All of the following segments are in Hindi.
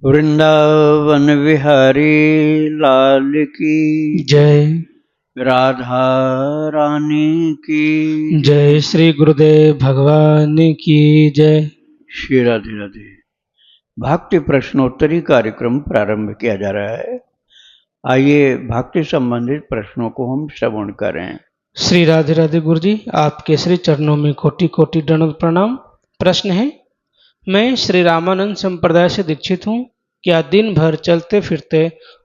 वृंदावन विहारी लाल की जय। राधा रानी की जय श्री गुरुदेव भगवान की जय। श्री राधे राधे। भक्ति प्रश्नोत्तरी कार्यक्रम प्रारंभ किया जा रहा है। आइए भक्ति संबंधित प्रश्नों को हम श्रवण करें। श्री राधे राधे गुरु जी, आपके श्री चरणों में कोटि कोटि दंडवत प्रणाम। प्रश्न है, मैं श्री रामानंद संप्रदाय से दीक्षित हूँ। क्या दिन भर चलते फिरते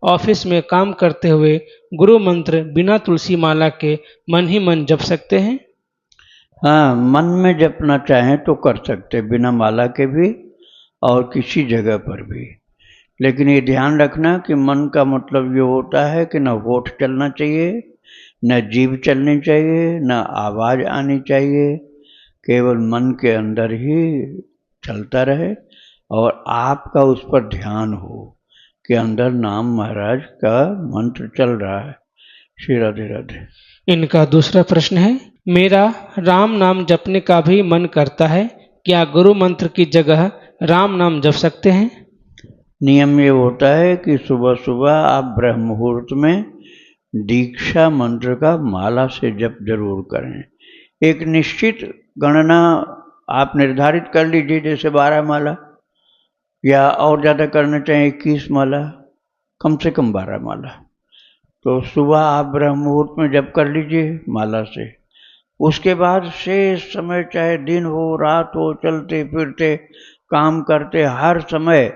ऑफिस में काम करते हुए गुरु मंत्र बिना तुलसी माला के मन ही मन जप सकते हैं? हाँ, मन में जपना चाहें तो कर सकते, बिना माला के भी और किसी जगह पर भी। लेकिन ये ध्यान रखना कि मन का मतलब ये होता है कि न होठ चलना चाहिए, न जीभ चलनी चाहिए, न आवाज़ आनी चाहिए। केवल मन के अंदर ही चलता रहे और आपका उस पर ध्यान हो कि अंदर नाम महाराज का मंत्र चल रहा है। श्री राधे राधे। इनका दूसरा प्रश्न है, मेरा राम नाम जपने का भी मन करता है, क्या गुरु मंत्र की जगह राम नाम जप सकते हैं? नियम ये होता है कि सुबह सुबह आप ब्रह्म मुहूर्त में दीक्षा मंत्र का माला से जप जरूर करें। एक निश्चित गणना आप निर्धारित कर लीजिए, जैसे 12 माला या और ज़्यादा करना चाहें 21 माला, कम से कम 12 माला। तो सुबह आप ब्रह्म मुहूर्त में जप कर लीजिए माला से। उसके बाद शेष समय चाहे दिन हो रात हो, चलते फिरते काम करते, हर समय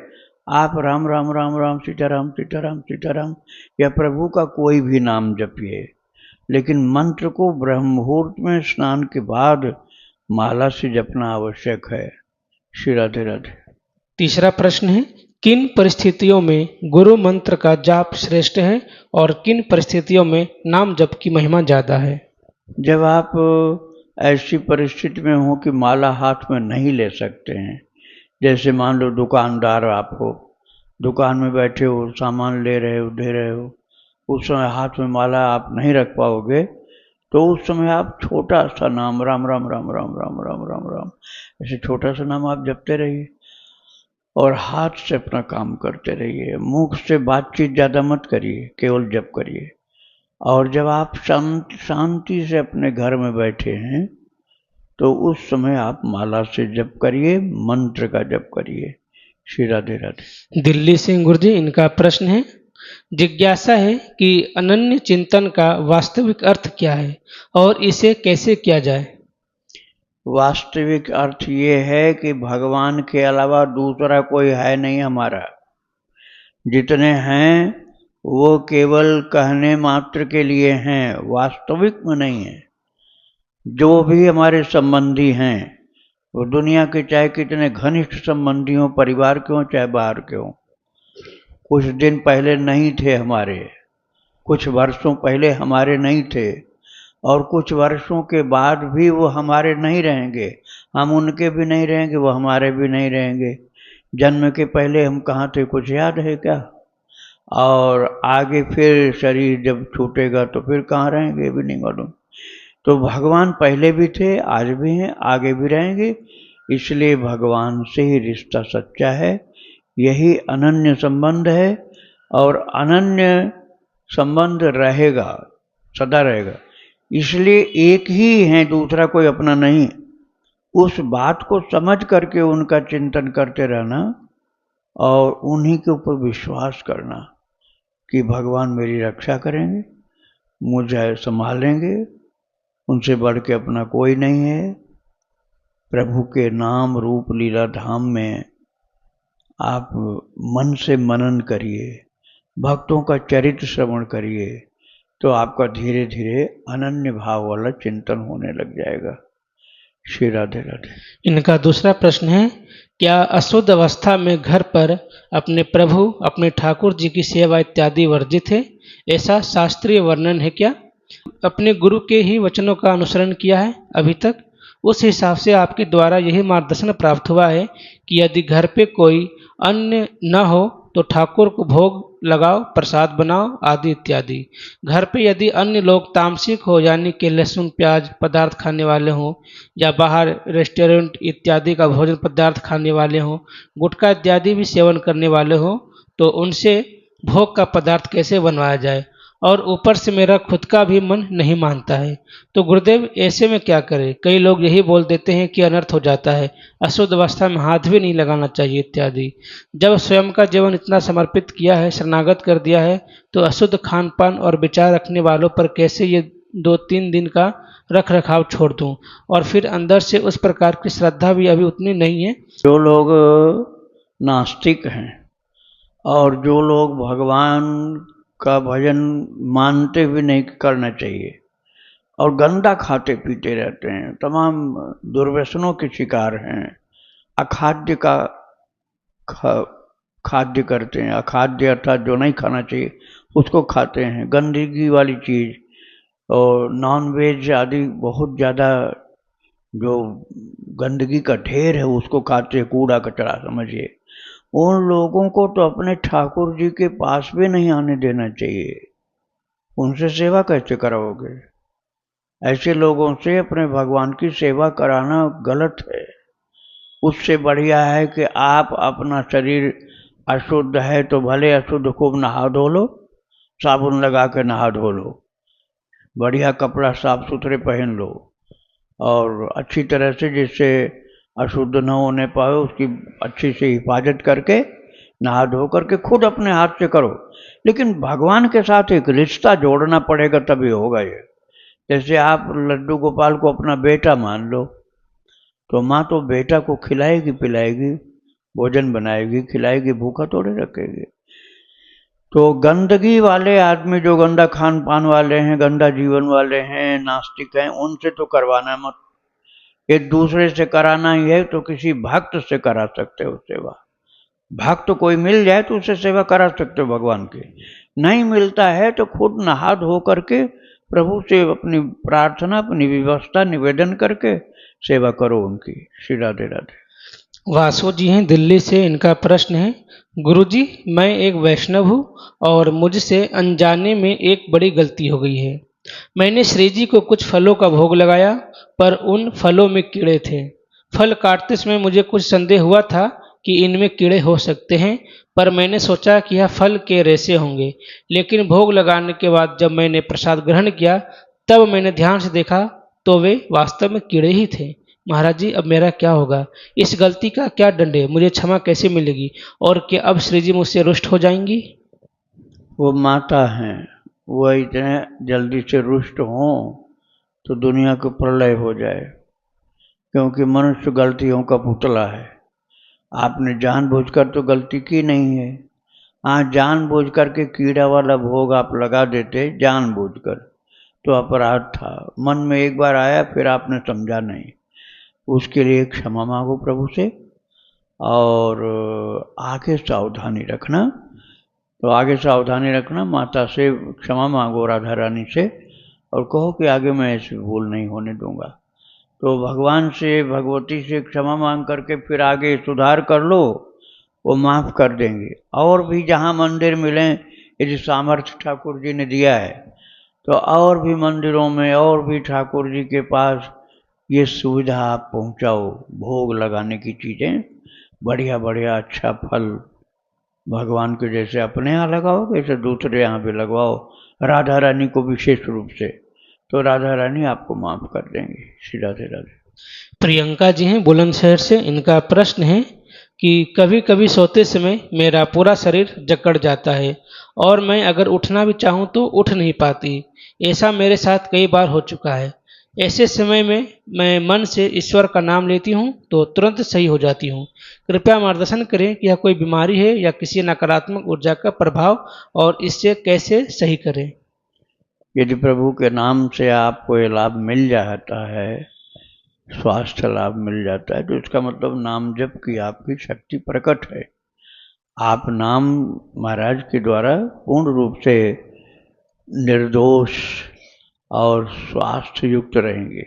आप राम राम राम राम सीताराम सीताराम सीताराम या प्रभु का कोई भी नाम जपिए। लेकिन मंत्र को ब्रह्म मुहूर्त में स्नान के बाद माला से जपना आवश्यक है। श्री राधे राधे। तीसरा प्रश्न है, किन परिस्थितियों में गुरु मंत्र का जाप श्रेष्ठ है और किन परिस्थितियों में नाम जप की महिमा ज्यादा है? जब आप ऐसी परिस्थिति में हो कि माला हाथ में नहीं ले सकते हैं, जैसे मान लो दुकानदार आप हो, दुकान में बैठे हो, सामान ले रहे हो, दे रहे हो, उस समय हाथ में माला आप नहीं रख पाओगे, तो उस समय आप छोटा सा नाम राम राम राम राम राम राम राम राम ऐसे छोटा सा नाम आप जपते रहिए और हाथ से अपना काम करते रहिए। मुख से बातचीत ज़्यादा मत करिए, केवल जप करिए। और जब आप शांति से अपने घर में बैठे हैं तो उस समय आप माला से जप करिए, मंत्र का जप करिए। श्री राधे राधे। दिल्ली से गुरु जी, इनका प्रश्न है, जिज्ञासा है कि अनन्य चिंतन का वास्तविक अर्थ क्या है और इसे कैसे किया जाए? वास्तविक अर्थ ये है कि भगवान के अलावा दूसरा कोई है नहीं हमारा। जितने हैं वो केवल कहने मात्र के लिए हैं, वास्तविक में नहीं है। जो भी हमारे संबंधी हैं वो दुनिया के चाहे कितने घनिष्ठ संबंधी हों, परिवार के हों चाहे बाहर के हों, कुछ दिन पहले नहीं थे हमारे, कुछ वर्षों पहले हमारे नहीं थे और कुछ वर्षों के बाद भी वो हमारे नहीं रहेंगे। हम उनके भी नहीं रहेंगे, वो हमारे भी नहीं रहेंगे। जन्म के पहले हम कहाँ थे कुछ याद है क्या? और आगे फिर शरीर जब छूटेगा तो फिर कहाँ रहेंगे ये भी नहीं मालूम। तो भगवान पहले भी थे, आज भी हैं, आगे भी रहेंगे। इसलिए भगवान से ही रिश्ता सच्चा है, यही अनन्य संबंध है और अनन्य संबंध रहेगा, सदा रहेगा। इसलिए एक ही है, दूसरा कोई अपना नहीं। उस बात को समझ करके उनका चिंतन करते रहना और उन्हीं के ऊपर विश्वास करना कि भगवान मेरी रक्षा करेंगे, मुझे संभालेंगे, उनसे बढ़ के अपना कोई नहीं है। प्रभु के नाम रूप लीला धाम में आप मन से मनन करिए, भक्तों का चरित्र श्रवण करिए, तो आपका धीरे धीरे अनन्य भाव वाला चिंतन होने लग जाएगा। श्री राधे राधे। इनका दूसरा प्रश्न है, क्या अशुद्ध अवस्था में घर पर अपने प्रभु अपने ठाकुर जी की सेवा इत्यादि वर्जित है? ऐसा शास्त्रीय वर्णन है क्या? अपने गुरु के ही वचनों का अनुसरण किया है अभी तक, उस हिसाब से आपके द्वारा यही मार्गदर्शन प्राप्त हुआ है कि यदि घर पे कोई अन्य न हो तो ठाकुर को भोग लगाओ, प्रसाद बनाओ आदि इत्यादि। घर पे यदि अन्य लोग तामसिक हो यानी कि लहसुन प्याज पदार्थ खाने वाले हों या बाहर रेस्टोरेंट इत्यादि का भोजन पदार्थ खाने वाले हों, गुटखा इत्यादि भी सेवन करने वाले हों, तो उनसे भोग का पदार्थ कैसे बनवाया जाए। और ऊपर से मेरा खुद का भी मन नहीं मानता है, तो गुरुदेव ऐसे में क्या करें। कई लोग यही बोल देते हैं कि अनर्थ हो जाता है, अशुद्ध अवस्था में हाथ भी नहीं लगाना चाहिए इत्यादि। जब स्वयं का जीवन इतना समर्पित किया है, शरणागत कर दिया है, तो अशुद्ध खान पान और विचार रखने वालों पर कैसे ये 2-3 दिन का रख रखाव छोड़ दूं। और फिर अंदर से उस प्रकार की श्रद्धा भी अभी उतनी नहीं है। जो लोग नास्तिक हैं और जो लोग भगवान का भजन मानते भी नहीं करना चाहिए और गंदा खाते पीते रहते हैं, तमाम दुर्व्यसनों के शिकार हैं, अखाद्य का खाद्य करते हैं, अखाद्य अर्थात जो नहीं खाना चाहिए उसको खाते हैं, गंदगी वाली चीज़ और नॉन वेज आदि बहुत ज़्यादा जो गंदगी का ढेर है उसको खाते हैं, कूड़ा कचरा समझिए। उन लोगों को तो अपने ठाकुर जी के पास भी नहीं आने देना चाहिए। उनसे सेवा कैसे कराओगे? ऐसे लोगों से अपने भगवान की सेवा कराना गलत है। उससे बढ़िया है कि आप अपना शरीर अशुद्ध है तो भले अशुद्ध खूब नहा धो लो, साबुन लगा के नहा धो लो, बढ़िया कपड़ा साफ सुथरे पहन लो और अच्छी तरह से जिससे अशुद्ध न होने पाए उसकी अच्छी से हिफाजत करके नहा धो करके खुद अपने हाथ से करो। लेकिन भगवान के साथ एक रिश्ता जोड़ना पड़ेगा तभी होगा ये। जैसे आप लड्डू गोपाल को अपना बेटा मान लो, तो माँ तो बेटा को खिलाएगी पिलाएगी, भोजन बनाएगी खिलाएगी, भूखा थोड़े रखेगी। तो गंदगी वाले आदमी जो गंदा खान पान वाले हैं, गंदा जीवन वाले हैं, नास्तिक हैं, उनसे तो करवाना मत। एक दूसरे से कराना ही है तो किसी भक्त से करा सकते हो सेवा। भक्त कोई मिल जाए तो उससे सेवा करा सकते हो भगवान की। नहीं मिलता है तो खुद नहा धो करके प्रभु से अपनी प्रार्थना अपनी व्यवस्था निवेदन करके सेवा करो उनकी। श्री राधे राधे। वासु जी हैं दिल्ली से, इनका प्रश्न है, गुरुजी मैं एक वैष्णव हूँ और मुझसे अनजाने में एक बड़ी गलती हो गई है। मैंने श्री जी को कुछ फलों का भोग लगाया पर उन फलों में कीड़े थे। फल काटते समय मुझे कुछ संदेह हुआ था कि इनमें कीड़े हो सकते हैं, पर मैंने सोचा कि यह फल के रेशे होंगे। लेकिन भोग लगाने के बाद जब मैंने प्रसाद ग्रहण किया तब मैंने ध्यान से देखा तो वे वास्तव में कीड़े ही थे। महाराज जी अब मेरा क्या होगा? इस गलती का क्या दंड है? मुझे क्षमा कैसे मिलेगी? और क्या अब श्री जी मुझसे रुष्ट हो जाएंगी? वो माता हैं, वो इतने जल्दी से रुष्ट हों तो दुनिया को प्रलय हो जाए, क्योंकि मनुष्य गलतियों का पुतला है। आपने जानबूझकर तो गलती की नहीं है। हाँ, जानबूझकर के कीड़ा वाला भोग आप लगा देते जानबूझकर तो अपराध था। मन में एक बार आया फिर आपने समझा नहीं, उसके लिए क्षमा मांगो प्रभु से और आगे सावधानी रखना। तो आगे सावधानी रखना, माता से क्षमा मांगो राधा रानी से और कहो कि आगे मैं ऐसी भूल नहीं होने दूंगा। तो भगवान से भगवती से क्षमा मांग करके फिर आगे सुधार कर लो, वो माफ़ कर देंगे। और भी जहाँ मंदिर मिलें, यदि सामर्थ्य ठाकुर जी ने दिया है तो और भी मंदिरों में और भी ठाकुर जी के पास ये सुविधा आप पहुँचाओ, भोग लगाने की चीज़ें बढ़िया बढ़िया अच्छा फल भगवान के जैसे अपने यहाँ लगाओ वैसे दूसरे यहाँ भी लगवाओ, राधा रानी को विशेष रूप से, तो राधा रानी आपको माफ़ कर देंगी। श्री राधे राधे। प्रियंका जी हैं बुलंदशहर से, इनका प्रश्न है कि कभी कभी सोते समय मेरा पूरा शरीर जकड़ जाता है और मैं अगर उठना भी चाहूँ तो उठ नहीं पाती। ऐसा मेरे साथ कई बार हो चुका है। ऐसे समय में मैं मन से ईश्वर का नाम लेती हूँ तो तुरंत सही हो जाती हूँ। कृपया मार्गदर्शन करें कि यह कोई बीमारी है या किसी नकारात्मक ऊर्जा का प्रभाव और इससे कैसे सही करें। यदि प्रभु के नाम से आपको ये लाभ मिल जाता है, स्वास्थ्य लाभ मिल जाता है, तो इसका मतलब नाम जप की आपकी शक्ति प्रकट है। आप नाम महाराज के द्वारा पूर्ण रूप से निर्दोष और स्वास्थ्य युक्त रहेंगे।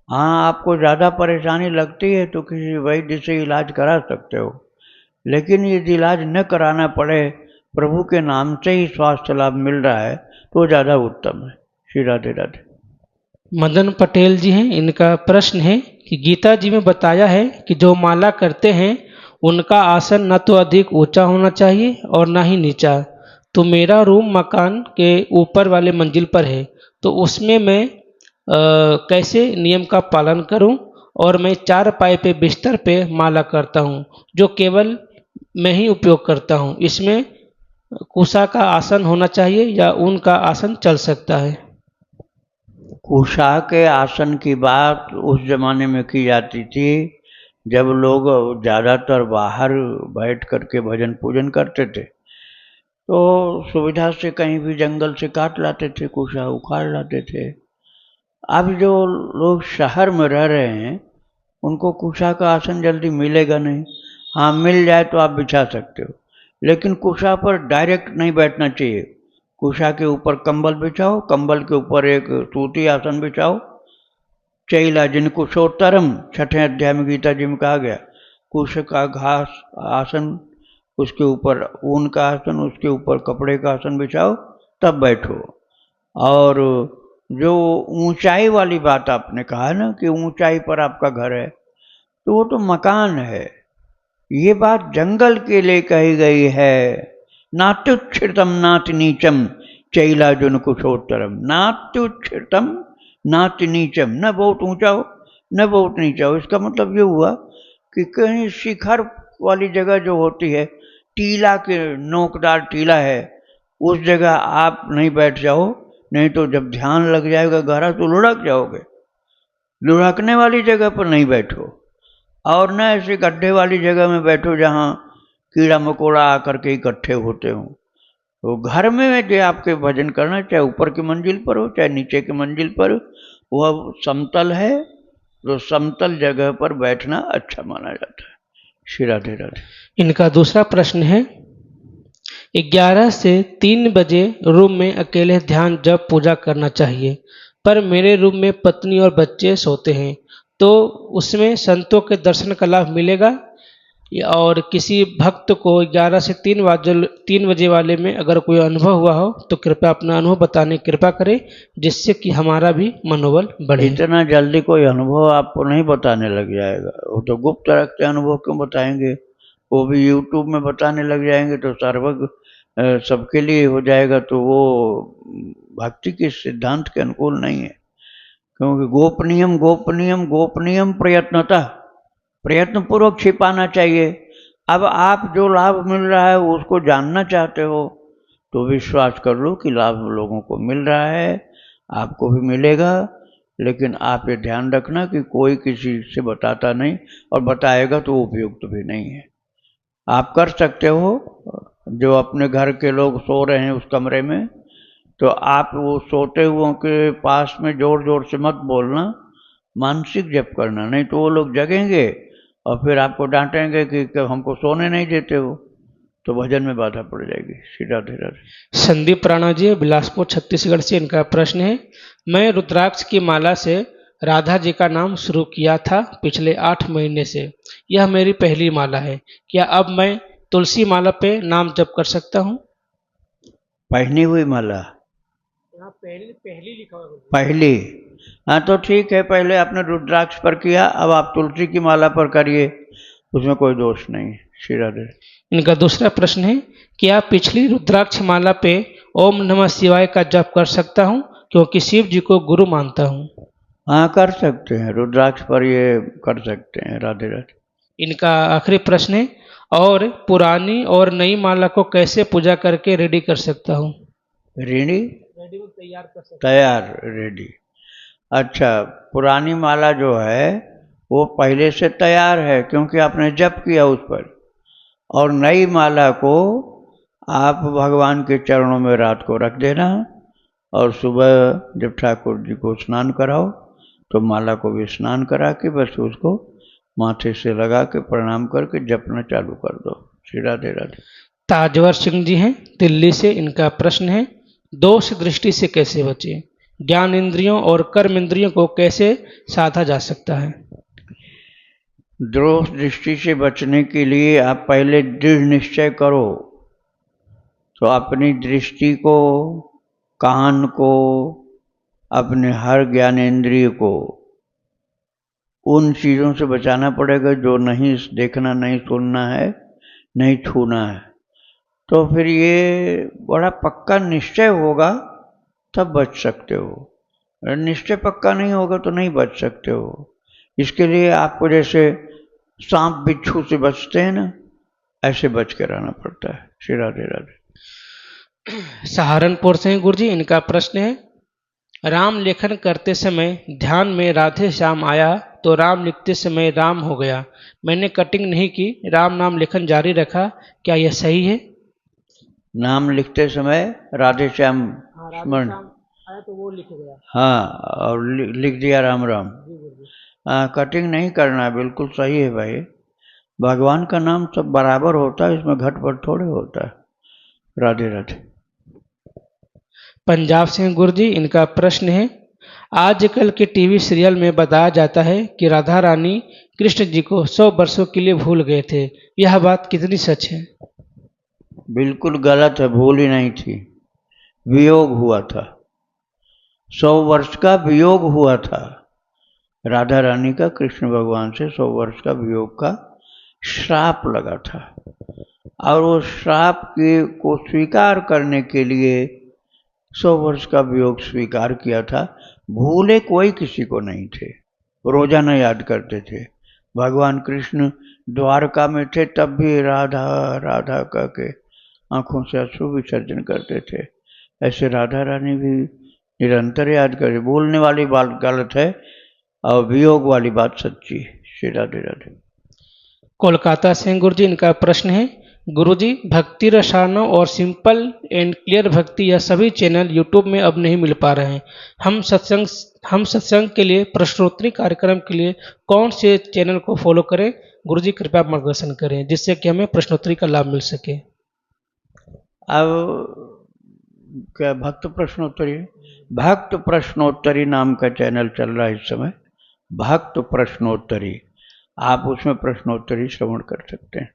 हाँ, आपको ज़्यादा परेशानी लगती है तो किसी वैद्य से इलाज करा सकते हो, लेकिन यदि इलाज न कराना पड़े, प्रभु के नाम से ही स्वास्थ्य लाभ मिल रहा है, तो ज़्यादा उत्तम है। श्री राधे राधे। मदन पटेल जी हैं, इनका प्रश्न है कि गीता जी में बताया है कि जो माला करते हैं उनका आसन न तो अधिक ऊंचा होना चाहिए और ना ही नीचा। तो मेरा रूम मकान के ऊपर वाले मंजिल पर है, तो उसमें मैं कैसे नियम का पालन करूं? और मैं 4 पाए पे बिस्तर पे माला करता हूं, जो केवल मैं ही उपयोग करता हूं। इसमें कुशा का आसन होना चाहिए या ऊन का आसन चल सकता है? कुशा के आसन की बात उस जमाने में की जाती थी जब लोग ज़्यादातर बाहर बैठ करके भजन पूजन करते थे, तो सुविधा से कहीं भी जंगल से काट लाते थे, कुशा उखाड़ लाते थे। अब जो लोग शहर में रह रहे हैं, उनको कुशा का आसन जल्दी मिलेगा नहीं। हाँ, मिल जाए तो आप बिछा सकते हो, लेकिन कुशा पर डायरेक्ट नहीं बैठना चाहिए। कुशा के ऊपर कंबल बिछाओ, कंबल के ऊपर एक सूती आसन बिछाओ। चैला जिन कुशोत्तरम, 6ठे अध्याय में गीता जी में कहा गया, कुश का घास आसन, उसके ऊपर ऊन का आसन, उसके ऊपर कपड़े का आसन बिछाओ, तब बैठो। और जो ऊंचाई वाली बात आपने कहा ना कि ऊंचाई पर आपका घर है, तो वो तो मकान है। ये बात जंगल के लिए कही गई है। नात्युच्छ्रितम नाति नीचम चैलाजुन कुशोत्तरम। नात्युच्छ्रितम नाति नीचम, न बहुत ऊंचा हो न बहुत नीचा हो। इसका मतलब ये हुआ कि कहीं शिखर वाली जगह जो होती है, टीला के नोकदार टीला है, उस जगह आप नहीं बैठ जाओ, नहीं तो जब ध्यान लग जाएगा गहरा तो लुढ़क जाओगे। लुढ़कने वाली जगह पर नहीं बैठो, और न ऐसे गड्ढे वाली जगह में बैठो जहाँ कीड़ा मकोड़ा आकर के इकट्ठे होते हों। तो घर में जो आपके भजन करना, चाहे ऊपर की मंजिल पर हो चाहे नीचे की मंजिल पर, वह समतल है, तो समतल जगह पर बैठना अच्छा माना जाता है। श्री राधे राधे। इनका दूसरा प्रश्न है, 11 से 3 बजे रूम में अकेले ध्यान जप पूजा करना चाहिए, पर मेरे रूम में पत्नी और बच्चे सोते हैं, तो उसमें संतों के दर्शन का लाभ मिलेगा? और किसी भक्त को 11 से 3 बजे वाले में अगर कोई अनुभव हुआ हो तो कृपया अपना अनुभव बताने की कृपा करें, जिससे कि हमारा भी मनोबल बढ़े। इतना जल्दी कोई अनुभव आपको नहीं बताने लग जाएगा, वो तो गुप्त रखते अनुभव क्यों बताएंगे? वो भी यूट्यूब में बताने लग जाएंगे तो सर्वज्ञ सबके लिए हो जाएगा, तो वो भक्ति के सिद्धांत के अनुकूल नहीं है। क्योंकि गोपनीयम गोपनीयम गोपनीयम प्रयत्नतः, प्रयत्न पूर्वक छिपाना चाहिए। अब आप जो लाभ मिल रहा है उसको जानना चाहते हो, तो विश्वास कर लो कि लाभ लोगों को मिल रहा है, आपको भी मिलेगा। लेकिन आप ये ध्यान रखना कि कोई किसी से बताता नहीं, और बताएगा तो उपयुक्त भी नहीं है। आप कर सकते हो, जो अपने घर के लोग सो रहे हैं उस कमरे में, तो आप वो सोते हुओं के पास में जोर जोर से मत बोलना, मानसिक जप करना, नहीं तो वो लोग जगेंगे और फिर आपको डांटेंगे कि हमको सोने नहीं देते हो, तो भजन में बाधा पड़ जाएगी। श्री राधे राधे। संदीप राणा जी बिलासपुर छत्तीसगढ़ से, इनका प्रश्न है, मैं रुद्राक्ष की माला से राधा जी का नाम शुरू किया था पिछले 8 महीने से। यह मेरी पहली माला है। क्या अब मैं तुलसी माला पे नाम जप कर सकता हूँ? पहनी हुई माला? यहाँ पहली लिखा हुआ है। पहली? हाँ, तो ठीक है, पहले आपने रुद्राक्ष पर किया, अब आप तुलसी की माला पर करिए, उसमें कोई दोष नहीं है। श्री राधे। इनका दूसरा प्रश्न है, क्या पिछली रुद्राक्ष माला पे ओम नमः शिवाय का जप कर सकता हूँ, क्योंकि शिव जी को गुरु मानता हूँ? हाँ, कर सकते हैं, रुद्राक्ष पर ये कर सकते हैं। राधे राधे। इनका आखिरी प्रश्न है, और पुरानी और नई माला को कैसे पूजा करके रेडी कर सकता हूँ? रेडी तैयार कर सकता तैयार रेडी? अच्छा, पुरानी माला जो है वो पहले से तैयार है, क्योंकि आपने जप किया उस पर। और नई माला को आप भगवान के चरणों में रात को रख देना, और सुबह जब ठाकुर जी को स्नान कराओ तो माला को भी स्नान करा के बस उसको माथे से लगा के प्रणाम करके जपना चालू कर दो। श्री राधे राधे। ताजवर सिंह जी हैं दिल्ली से, इनका प्रश्न है, दोष दृष्टि से कैसे बचे? ज्ञान इंद्रियों और कर्म इंद्रियों को कैसे साधा जा सकता है? द्रोह दृष्टि से बचने के लिए आप पहले दृढ़ निश्चय करो। तो अपनी दृष्टि को, कान को, अपने हर ज्ञानेंद्रिय को उन चीज़ों से बचाना पड़ेगा जो नहीं देखना, नहीं सुनना है, नहीं छूना है। तो फिर ये बड़ा पक्का निश्चय होगा तब बच सकते हो। अगर निश्चय पक्का नहीं होगा तो नहीं बच सकते हो। इसके लिए आपको जैसे सांप बिच्छू से बचते हैं ना, ऐसे बच के रहना पड़ता है। श्री राधे राधे। सहारनपुर से गुरुजी, इनका प्रश्न है, राम लेखन करते समय ध्यान में राधे श्याम आया तो राम लिखते समय राम हो गया। मैंने कटिंग नहीं की, राम नाम लेखन जारी रखा, क्या यह सही है? नाम लिखते समय राधे श्याम स्मरण आया तो वो लिख गया। हाँ, और लिख दिया राम राम। कटिंग नहीं करना, बिल्कुल सही है भाई। भगवान का नाम सब बराबर होता है, इसमें घटपट थोड़े होता है। राधे राधे। पंजाब से गुरुजी, इनका प्रश्न है, आजकल के टीवी सीरियल में बताया जाता है कि राधा रानी कृष्ण जी को 100 वर्षों के लिए भूल गए थे। यह बात कितनी सच है? बिल्कुल गलत है, भूल ही नहीं थी, वियोग हुआ था। 100 वर्ष का वियोग हुआ था। राधा रानी का कृष्ण भगवान से 100 वर्ष का वियोग का श्राप लगा था, और वो श्राप को स्वीकार करने के लिए 100 वर्ष का वियोग स्वीकार किया था। भूले कोई किसी को नहीं थे, रोजाना याद करते थे। भगवान कृष्ण द्वारका में थे तब भी राधा राधा करके आंखों से अश्रु विसर्जन करते थे। ऐसे राधा रानी भी निरंतर याद करे। बोलने वाली बात गलत है और वियोग वाली बात सच्ची है। श्री राधे राधे। कोलकाता से गुरुजी, इनका प्रश्न है, गुरुजी, भक्ति रसायन और सिंपल एंड क्लियर भक्ति यह सभी चैनल यूट्यूब में अब नहीं मिल पा रहे हैं। हम सत्संग के लिए, प्रश्नोत्तरी कार्यक्रम के लिए कौन से चैनल को फॉलो करें? गुरुजी कृपया मार्गदर्शन करें जिससे कि हमें प्रश्नोत्तरी का लाभ मिल सके। अब क्या भक्त प्रश्नोत्तरी? भक्त प्रश्नोत्तरी नाम का चैनल चल रहा है इस समय, भक्त प्रश्नोत्तरी। आप उसमें प्रश्नोत्तरी श्रवण कर सकते हैं।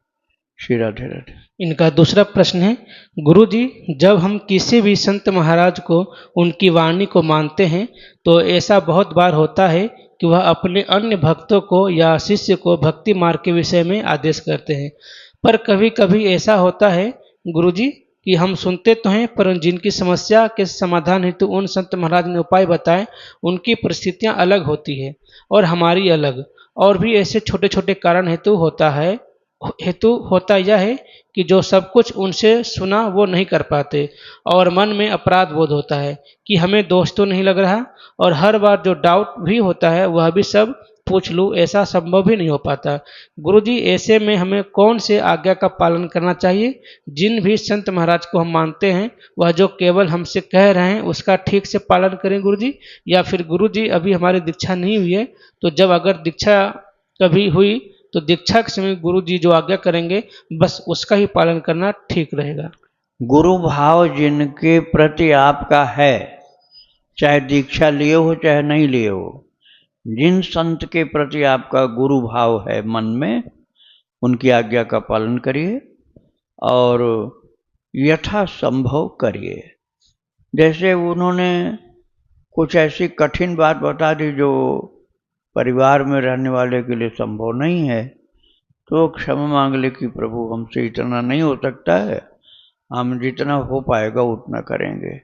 श्री राधे राधे। इनका दूसरा प्रश्न है, गुरुजी, जब हम किसी भी संत महाराज को, उनकी वाणी को मानते हैं तो ऐसा बहुत बार होता है कि वह अपने अन्य भक्तों को या शिष्य को भक्ति मार्ग के विषय में आदेश करते हैं। पर कभी कभी ऐसा होता है गुरुजी कि हम सुनते तो हैं, पर जिनकी समस्या के समाधान हेतु उन संत महाराज ने उपाय बताए, उनकी परिस्थितियां अलग होती है और हमारी अलग। और भी ऐसे छोटे छोटे कारण हेतु होता यह है कि जो सब कुछ उनसे सुना वो नहीं कर पाते, और मन में अपराध बोध होता है कि हमें दोष तो नहीं लग रहा, और हर बार जो डाउट भी होता है वह भी सब पूछ लूँ, ऐसा संभव भी नहीं हो पाता। गुरुजी, ऐसे में हमें कौन से आज्ञा का पालन करना चाहिए? जिन भी संत महाराज को हम मानते हैं वह जो केवल हमसे कह रहे हैं उसका ठीक से पालन करें गुरुजी, या फिर गुरुजी अभी हमारी दीक्षा नहीं हुई है तो जब अगर दीक्षा कभी हुई तो दीक्षा के समय गुरु जी जो आज्ञा करेंगे बस उसका ही पालन करना ठीक रहेगा। गुरु भाव जिनके प्रति आपका है, चाहे दीक्षा लिए हो चाहे नहीं लिए हो, जिन संत के प्रति आपका गुरु भाव है मन में, उनकी आज्ञा का पालन करिए और यथासंभव करिए। जैसे उन्होंने कुछ ऐसी कठिन बात बता दी जो परिवार में रहने वाले के लिए संभव नहीं है, तो क्षमा मांग ले कि प्रभु हमसे इतना नहीं हो सकता है, हम जितना हो पाएगा उतना करेंगे।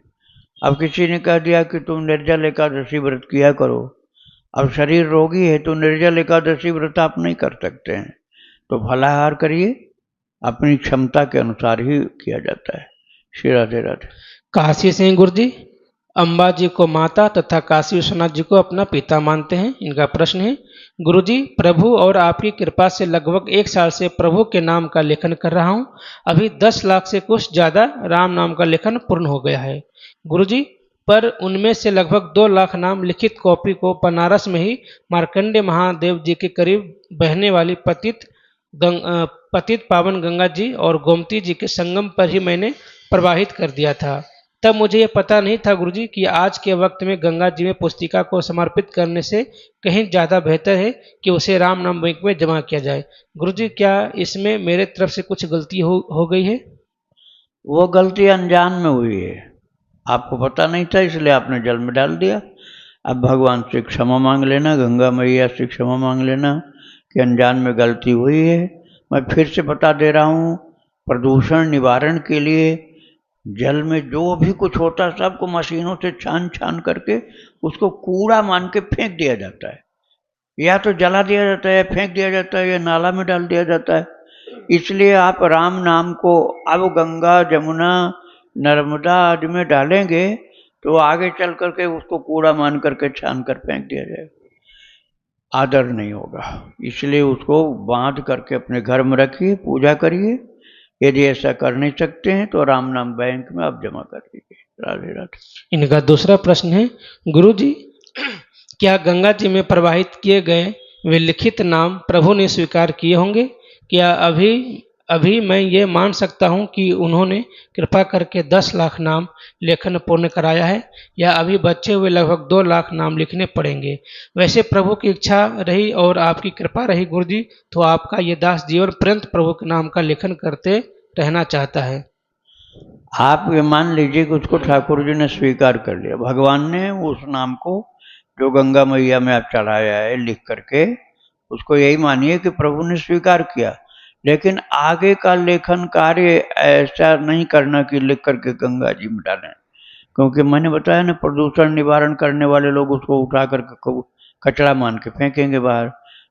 अब किसी ने कह दिया कि तुम निर्जल एकादशी व्रत किया करो, अब शरीर रोगी है तो निर्जल एकादशी व्रत आप नहीं कर सकते हैं, तो फलाहार करिए, अपनी क्षमता के अनुसार ही किया जाता है। श्री राधे राधे। काशी सिंह गुरु जी, अम्बा जी को माता तथा काशी विश्वनाथ जी को अपना पिता मानते हैं। इनका प्रश्न है, गुरुजी, प्रभु और आपकी कृपा से लगभग 1 साल से प्रभु के नाम का लेखन कर रहा हूं। अभी 10 लाख से कुछ ज़्यादा राम नाम का लेखन पूर्ण हो गया है गुरुजी, पर उनमें से लगभग 2 लाख नाम लिखित कॉपी को बनारस में ही मार्कंडे महादेव जी के करीब बहने वाली पतित पावन गंगा जी और गोमती जी के संगम पर ही मैंने प्रवाहित कर दिया था। तब मुझे ये पता नहीं था गुरुजी कि आज के वक्त में गंगा जी में पुस्तिका को समर्पित करने से कहीं ज़्यादा बेहतर है कि उसे राम नाम बैंक में जमा किया जाए। गुरुजी, क्या इसमें मेरे तरफ से कुछ गलती हो गई है? वो गलती अनजान में हुई है, आपको पता नहीं था इसलिए आपने जल में डाल दिया। अब भगवान से क्षमा मांग लेना, गंगा मैया से क्षमा मांग लेना कि अनजान में गलती हुई है। मैं फिर से बता दे रहा हूँ, प्रदूषण निवारण के लिए जल में जो भी कुछ होता है सबको मशीनों से छान छान करके उसको कूड़ा मान के फेंक दिया जाता है, या तो जला दिया जाता है, फेंक दिया जाता है, या नाला में डाल दिया जाता है। इसलिए आप राम नाम को अब गंगा जमुना नर्मदा आदि में डालेंगे तो आगे चल करके उसको कूड़ा मान करके छान कर फेंक दिया जाएगा, आदर नहीं होगा। इसलिए उसको बांध करके अपने घर में रखिए, पूजा करिए। यदि ऐसा कर नहीं सकते हैं तो राम नाम बैंक में आप जमा कर दीजिए। राधे राधे। इनका दूसरा प्रश्न है, गुरुजी, क्या गंगा जी में प्रवाहित किए गए वे लिखित नाम प्रभु ने स्वीकार किए होंगे? क्या अभी अभी मैं ये मान सकता हूँ कि उन्होंने कृपा करके 10 लाख नाम लेखन पूर्ण कराया है, या अभी बचे हुए लगभग 2 लाख नाम लिखने पड़ेंगे? वैसे प्रभु की इच्छा रही और आपकी कृपा रही गुरुजी, तो आपका ये दास जीवन पर्यंत प्रभु के नाम का लेखन करते रहना चाहता है। आप ये मान लीजिए कि उसको ठाकुर जी ने स्वीकार कर लिया, भगवान ने उस नाम को जो गंगा मैया में आप चढ़ाया है लिख करके, उसको यही मानिए कि प्रभु ने स्वीकार किया। लेकिन आगे का लेखन कार्य ऐसा नहीं करना कि लिख करके गंगा जी में डालें, क्योंकि मैंने बताया ना, प्रदूषण निवारण करने वाले लोग उसको उठा करके कचरा मान के फेंकेंगे बाहर,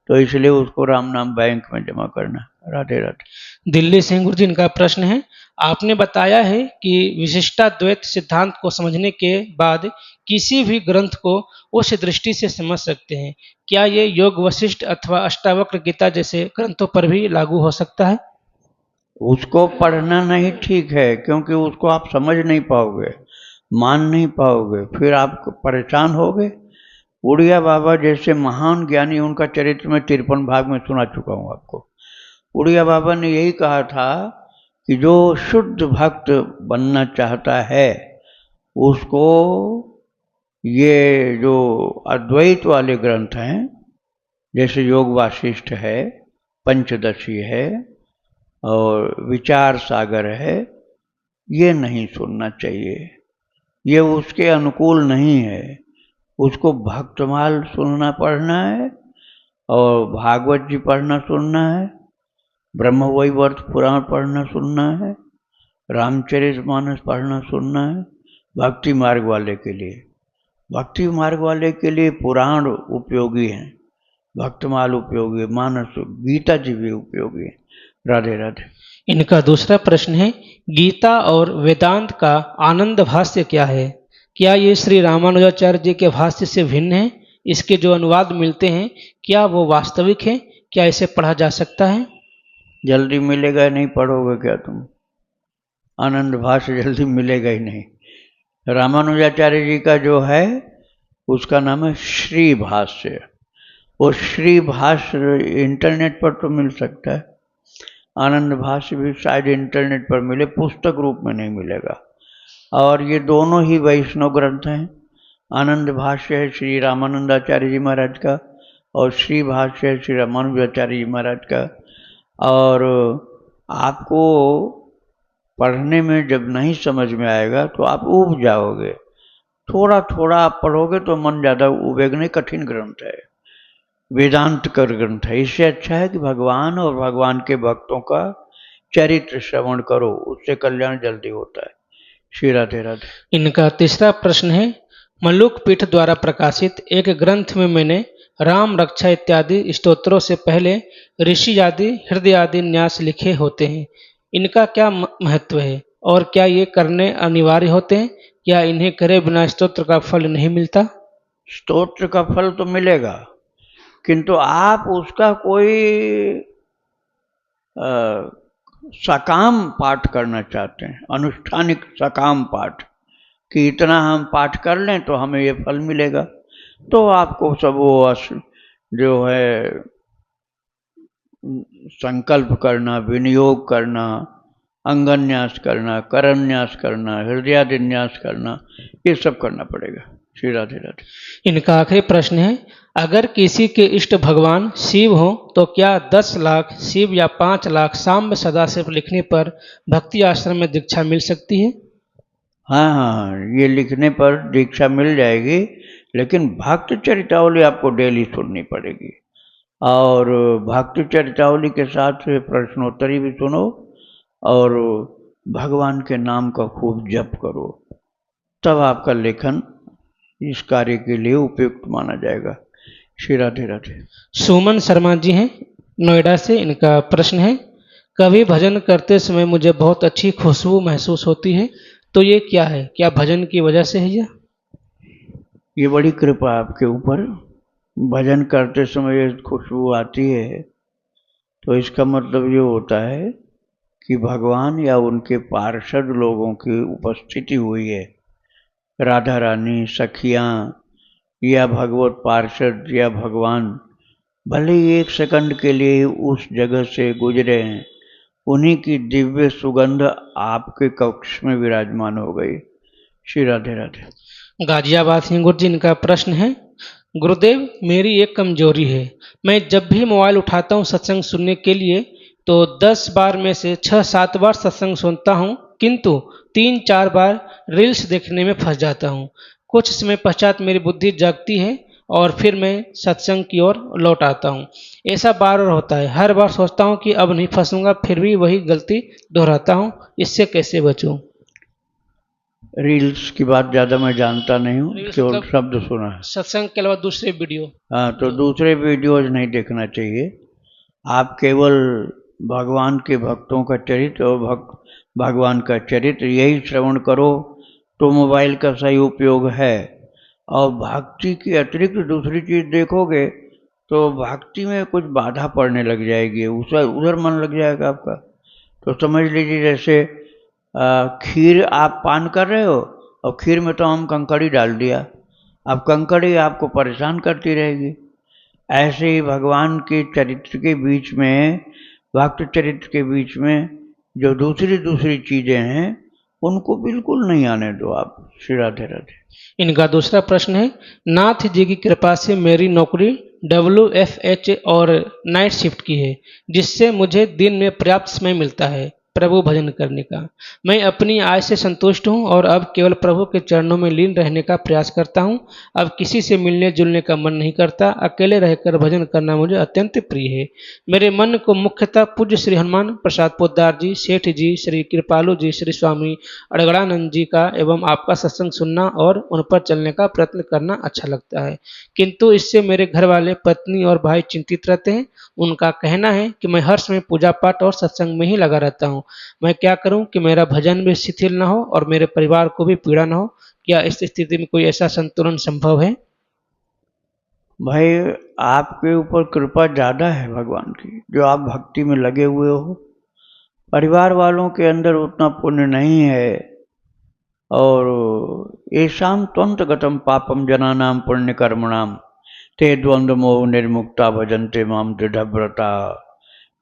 तो इसलिए उसको राम नाम बैंक में जमा करना। राधे राधे। दिल्ली से गुरुजी, इनका प्रश्न है, आपने बताया है कि विशिष्टाद्वैत सिद्धांत को समझने के बाद किसी भी ग्रंथ को उस दृष्टि से समझ सकते हैं। क्या ये योग वशिष्ठ अथवा अष्टावक्र गीता जैसे ग्रंथों पर भी लागू हो सकता है? उसको पढ़ना नहीं ठीक है, क्योंकि उसको आप समझ नहीं पाओगे, मान नहीं पाओगे, फिर आप परेशान होगे। उड़िया बाबा जैसे महान ज्ञानी, उनका चरित्र में 53 भाग में सुना चुका हूँ आपको। उड़िया बाबा ने यही कहा था कि जो शुद्ध भक्त बनना चाहता है उसको ये जो अद्वैत वाले ग्रंथ हैं, जैसे योग वासिष्ठ है, पंचदशी है और विचार सागर है, ये नहीं सुनना चाहिए, ये उसके अनुकूल नहीं है। उसको भक्तमाल सुनना पढ़ना है, और भागवत जी पढ़ना सुनना है, ब्रह्मवैवर्त पुराण पढ़ना सुनना है, रामचरितमानस पढ़ना सुनना है। भक्ति मार्ग वाले के लिए, भक्ति मार्ग वाले के लिए पुराण उपयोगी हैं, भक्तमाल उपयोगी है, मानस गीता जी भी उपयोगी है। राधे राधे। इनका दूसरा प्रश्न है, गीता और वेदांत का आनंद भाष्य क्या है? क्या ये श्री रामानुजाचार्य जी के भाष्य से भिन्न है? इसके जो अनुवाद मिलते हैं क्या वो वास्तविक है? क्या इसे पढ़ा जा सकता है? जल्दी मिलेगा नहीं, पढ़ोगे क्या तुम? आनंद भाष्य जल्दी मिलेगा ही नहीं। रामानुजाचार्य जी का जो है उसका नाम है श्री भाष्य। वो श्री भाष्य इंटरनेट पर तो मिल सकता है, आनंद भाष्य भी शायद इंटरनेट पर मिले, पुस्तक रूप में नहीं मिलेगा। और ये दोनों ही वैष्णव ग्रंथ हैं। आनंद भाष्य है श्री रामानंदाचार्य जी महाराज का, और श्री भाष्य है श्री रामानुजाचार्य जी महाराज का। और आपको पढ़ने में जब नहीं समझ में आएगा तो आप ऊब जाओगे, थोड़ा थोड़ा आप पढ़ोगे तो मन ज़्यादा उबेगने। कठिन ग्रंथ है, वेदांत का ग्रंथ है। इससे अच्छा है कि भगवान और भगवान के भक्तों का चरित्र श्रवण करो, उससे कल्याण जल्दी होता है। श्री राधे राधे। इनका तीसरा प्रश्न है, मल्लुक पीठ द्वारा प्रकाशित एक ग्रंथ में मैंने राम रक्षा इत्यादि स्तोत्रों से पहले ऋषि आदि हृदय आदि न्यास लिखे होते हैं। इनका क्या महत्व है और क्या ये करने अनिवार्य होते हैं? या इन्हें करे बिना स्तोत्र का फल नहीं मिलता? स्तोत्र का फल तो मिलेगा, किंतु आप उसका कोई सकाम पाठ करना चाहते हैं, अनुष्ठानिक सकाम पाठ, कि इतना हम पाठ कर लें तो हमें ये फल मिलेगा, तो आपको सब वो जो है संकल्प करना, विनियोग करना, अंगन्यास करना, करन्यास करना, हृदयादिन्यास करना, ये सब करना पड़ेगा। श्री राधे राधे। इनका आखिरी प्रश्न है, अगर किसी के इष्ट भगवान शिव हो तो क्या 10 लाख शिव या 5 लाख सांब सदाशिव लिखने पर भक्ति आश्रम में दीक्षा मिल सकती है? हाँ हाँ, ये लिखने पर दीक्षा मिल जाएगी, लेकिन भक्त चरितावली आपको डेली सुननी पड़ेगी। और भक्त चरितावली के साथ प्रश्नोत्तरी भी सुनो और भगवान के नाम का खूब जप करो, तब आपका लेखन इस कार्य के लिए उपयुक्त माना जाएगा। श्री राधे राधे। सुमन शर्मा जी हैं नोएडा से। इनका प्रश्न है, कभी भजन करते समय मुझे बहुत अच्छी खुशबू महसूस होती है, तो ये क्या है? क्या भजन की वजह से है यह? ये बड़ी कृपा आपके ऊपर। भजन करते समय ये खुशबू आती है तो इसका मतलब ये होता है कि भगवान या उनके पार्षद लोगों की उपस्थिति हुई है। राधा रानी, सखियाँ या भगवत पार्षद या भगवान भले ही 1 सेकंड के लिए उस जगह से गुजरे हैं, उन्हीं की दिव्य सुगंध आपके कक्ष में विराजमान हो गई। श्री राधे राधे। गाजियाबाद से गुरु जी, इनका प्रश्न है, गुरुदेव मेरी एक कमजोरी है, मैं जब भी मोबाइल उठाता हूँ सत्संग सुनने के लिए तो 10 बार में से 6-7 बार सत्संग सुनता हूँ, किंतु 3-4 बार रील्स देखने में फंस जाता हूँ। कुछ समय पश्चात मेरी बुद्धि जागती है और फिर मैं सत्संग की ओर लौट आता हूँ। ऐसा बार बार होता है। हर बार सोचता हूँ कि अब नहीं फंसूंगा, फिर भी वही गलती दोहराता हूँ। इससे कैसे बचूं? रील्स की बात ज़्यादा मैं जानता नहीं हूँ, रील्स केवल मतलब शब्द सुना है। सत्संग के अलावा दूसरे वीडियो। हाँ, तो दूसरे वीडियोज नहीं देखना चाहिए। आप केवल भगवान के भक्तों का चरित्र और भगवान का चरित्र यही श्रवण करो तो मोबाइल का सही उपयोग है। और भक्ति की अतिरिक्त दूसरी चीज़ देखोगे तो भक्ति में कुछ बाधा पड़ने लग जाएगी, उधर मन लग जाएगा आपका। तो समझ लीजिए जैसे खीर आप पान कर रहे हो और खीर में तो हम कंकड़ी डाल दिया, अब कंकड़ी आपको परेशान करती रहेगी। ऐसे ही भगवान के चरित्र के बीच में, भक्त चरित्र के बीच में जो दूसरी दूसरी चीज़ें हैं उनको बिल्कुल नहीं आने दो आप। श्री राधे राधे। इनका दूसरा प्रश्न है, नाथ जी की कृपा से मेरी नौकरी WFH और नाइट शिफ्ट की है, जिससे मुझे दिन में पर्याप्त समय मिलता है प्रभु भजन करने का। मैं अपनी आय से संतुष्ट हूँ और अब केवल प्रभु के चरणों में लीन रहने का प्रयास करता हूँ। अब किसी से मिलने जुलने का मन नहीं करता। अकेले रहकर भजन करना मुझे अत्यंत प्रिय है। मेरे मन को मुख्यतः पूज्य श्री हनुमान प्रसाद पोद्दार जी, सेठ जी, श्री कृपालु जी, श्री स्वामी अड़गड़ानंद जी का एवं आपका सत्संग सुनना और उन पर चलने का प्रयत्न करना अच्छा लगता है, किंतु इससे मेरे घर वाले, पत्नी और भाई चिंतित रहते हैं। उनका कहना है कि मैं हर समय पूजा पाठ और सत्संग में ही लगा रहता हूँ। मैं क्या करूं कि मेरा भजन भी शिथिल न हो और मेरे परिवार को भी पीड़ा न हो? क्या इस स्थिति में कोई ऐसा संतुलन संभव है? भाई, आपके ऊपर कृपा ज़्यादा है भगवान की, जो आप भक्ति में लगे हुए हो। परिवार वालों के अंदर उतना पुण्य नहीं है। और येषां त्वन्तगतं पापम जनानां पुण्य कर्मणाम ते द्वंद्व मोह निर्मुक्ता भजन्ते माम दृढ़व्रता।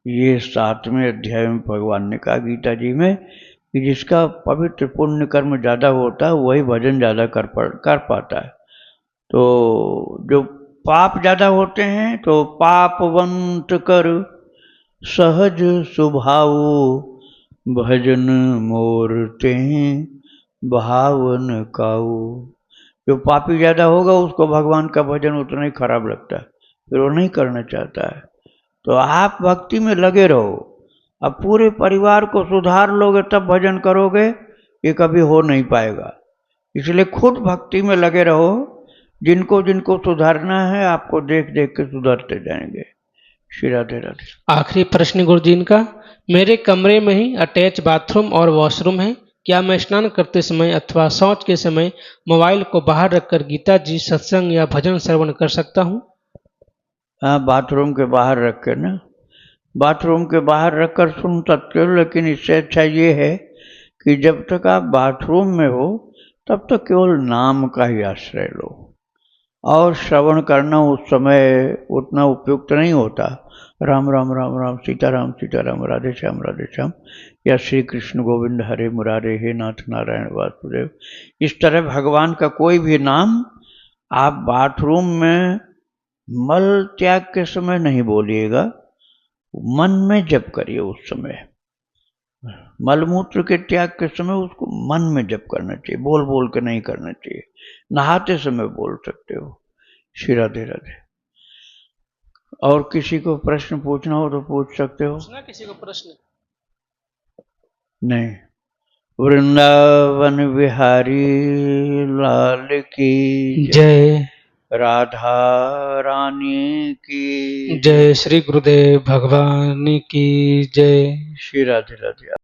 ये 7वें अध्याय में भगवान ने कहा गीता जी में कि जिसका पवित्र पुण्य कर्म ज़्यादा होता है वही भजन ज़्यादा कर पाता है। तो जो पाप ज़्यादा होते हैं तो पापवंत कर सहज स्वभाव भजन मोरते भावन काऊ। जो पापी ज़्यादा होगा उसको भगवान का भजन उतना ही खराब लगता है, फिर वो नहीं करना चाहता है। तो आप भक्ति में लगे रहो। अब पूरे परिवार को सुधार लोगे तब भजन करोगे, ये कभी हो नहीं पाएगा। इसलिए खुद भक्ति में लगे रहो। जिनको जिनको सुधारना है आपको देख देख के सुधरते जाएंगे। श्री राधे राधे। आखिरी प्रश्न गुरु जी इनका, मेरे कमरे में ही अटैच बाथरूम और वॉशरूम है। क्या मैं स्नान करते समय अथवा शौच के समय मोबाइल को बाहर रखकर गीता जी, सत्संग या भजन श्रवण कर सकता हूँ? हाँ, बाथरूम के बाहर रख कर ना, बाथरूम के बाहर रखकर सुन सकते हो, लेकिन इससे अच्छा ये है कि जब तक आप बाथरूम में हो तब तक केवल नाम का ही आश्रय लो। और श्रवण करना उस समय उतना उपयुक्त नहीं होता। राम राम राम राम सीताराम सीताराम राधे श्याम या श्री कृष्ण गोविंद हरे मुरारे हे नाथ नारायण वासुदेव, इस तरह भगवान का कोई भी नाम आप बाथरूम में मल त्याग के समय नहीं बोलिएगा, मन में जप करिए। उस समय मलमूत्र के त्याग के समय उसको मन में जप करना चाहिए, बोल बोल के नहीं करना चाहिए। नहाते समय बोल सकते हो। श्री राधे राधे। और किसी को प्रश्न पूछना हो तो पूछ सकते हो। पूछना किसी को प्रश्न? नहीं। वृंदावन बिहारी लाल की जय। राधा रानी की जय। श्री गुरुदेव भगवान की जय। श्री राधे राधे।